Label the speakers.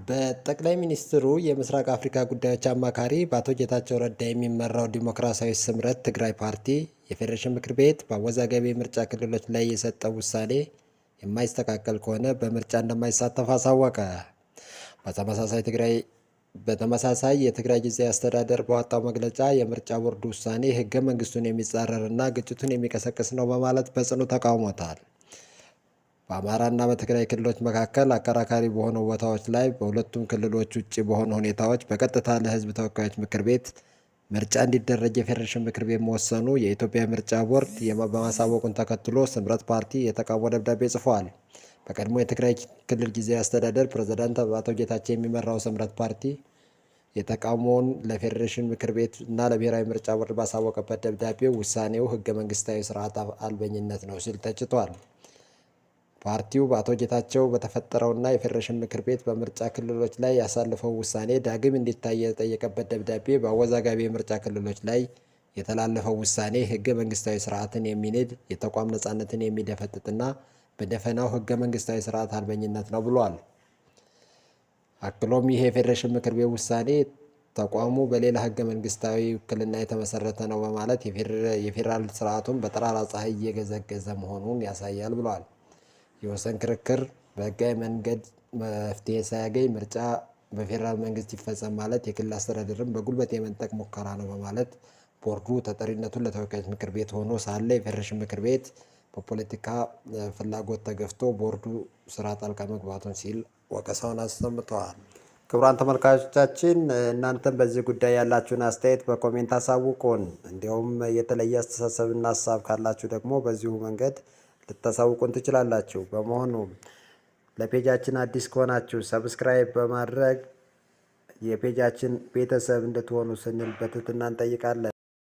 Speaker 1: በጠቅላይ ሚኒስትሩ የምስራቅ አፍሪካ ጉዳዮች አማካሪ በአቶ ጌታቸው ረዳ የሚመራው ዲሞክራሲያዊ ስምረት ትግራይ ፓርቲ የፌዴሬሽን ምክር ቤት በአወዛጋቢ የምርጫ ክልሎች ላይ የሰጠው ውሳኔ የማይስተካከል ከሆነ በምርጫ እንደማይሳተፍ አሳወቀ። በተመሳሳይ የትግራይ ጊዜያዊ አስተዳደር ባወጣው መግለጫ የምርጫ ቦርድ ውሳኔ ሕገ መንግስቱን የሚጻረርና ግጭቱን የሚቀሰቅስ ነው በማለት በጽኑ ተቃውሞታል። በአማራና በትግራይ ክልሎች መካከል አከራካሪ በሆኑ ቦታዎች ላይ በሁለቱም ክልሎች ውጭ በሆኑ ሁኔታዎች በቀጥታ ለሕዝብ ተወካዮች ምክር ቤት ምርጫ እንዲደረግ የፌዴሬሽን ምክር ቤት መወሰኑ የኢትዮጵያ ምርጫ ቦርድ በማሳወቁን ተከትሎ ስምረት ፓርቲ የተቃውሞ ደብዳቤ ጽፏል። በቀድሞ የትግራይ ክልል ጊዜያዊ አስተዳደር ፕሬዝዳንት አቶ ጌታቸው የሚመራው ስምረት ፓርቲ የተቃውሞውን ለፌዴሬሽን ምክር ቤት እና ለብሔራዊ ምርጫ ቦርድ ባሳወቀበት ደብዳቤው ውሳኔው ሕገ መንግስታዊ ስርዓት አልበኝነት ነው ሲል ተችቷል። ፓርቲው በአቶ ጌታቸው በተፈጠረውና የፌዴሬሽን ምክር ቤት በምርጫ ክልሎች ላይ ያሳለፈው ውሳኔ ዳግም እንዲታይ የጠየቀበት ደብዳቤ በአወዛጋቢ የምርጫ ክልሎች ላይ የተላለፈው ውሳኔ ሕገ መንግስታዊ ስርዓትን የሚንድ የተቋም ነጻነትን የሚደፈጥጥና በደፈናው ሕገ መንግስታዊ ስርዓት አልበኝነት ነው ብሏል። አክሎም ይህ የፌዴሬሽን ምክር ቤት ውሳኔ ተቋሙ በሌላ ሕገ መንግስታዊ ውክልና የተመሰረተ ነው በማለት የፌዴራል ስርዓቱን በጠራራ ፀሐይ እየገዘገዘ መሆኑን ያሳያል ብለዋል። የወሰን ክርክር በህጋዊ መንገድ መፍትሄ ሳያገኝ ምርጫ በፌዴራል መንግስት ይፈጸም ማለት የክልል አስተዳደርን በጉልበት የመንጠቅ ሙከራ ነው በማለት ቦርዱ ተጠሪነቱን ለተወካዮች ምክር ቤት ሆኖ ሳለ የፌዴሬሽን ምክር ቤት በፖለቲካ ፍላጎት ተገፍቶ ቦርዱ ስራ ጣልቃ መግባቱን ሲል ወቀሳውን አሰምተዋል። ክቡራን ተመልካቾቻችን እናንተም በዚህ ጉዳይ ያላችሁን አስተያየት በኮሜንት አሳውቁን። እንዲሁም የተለየ አስተሳሰብና ሀሳብ ካላችሁ ደግሞ በዚሁ መንገድ ልታሳውቁን ትችላላችሁ። በመሆኑም ለፔጃችን አዲስ ከሆናችሁ ሰብስክራይብ በማድረግ የፔጃችን ቤተሰብ እንድትሆኑ ስንል በትህትና እንጠይቃለን።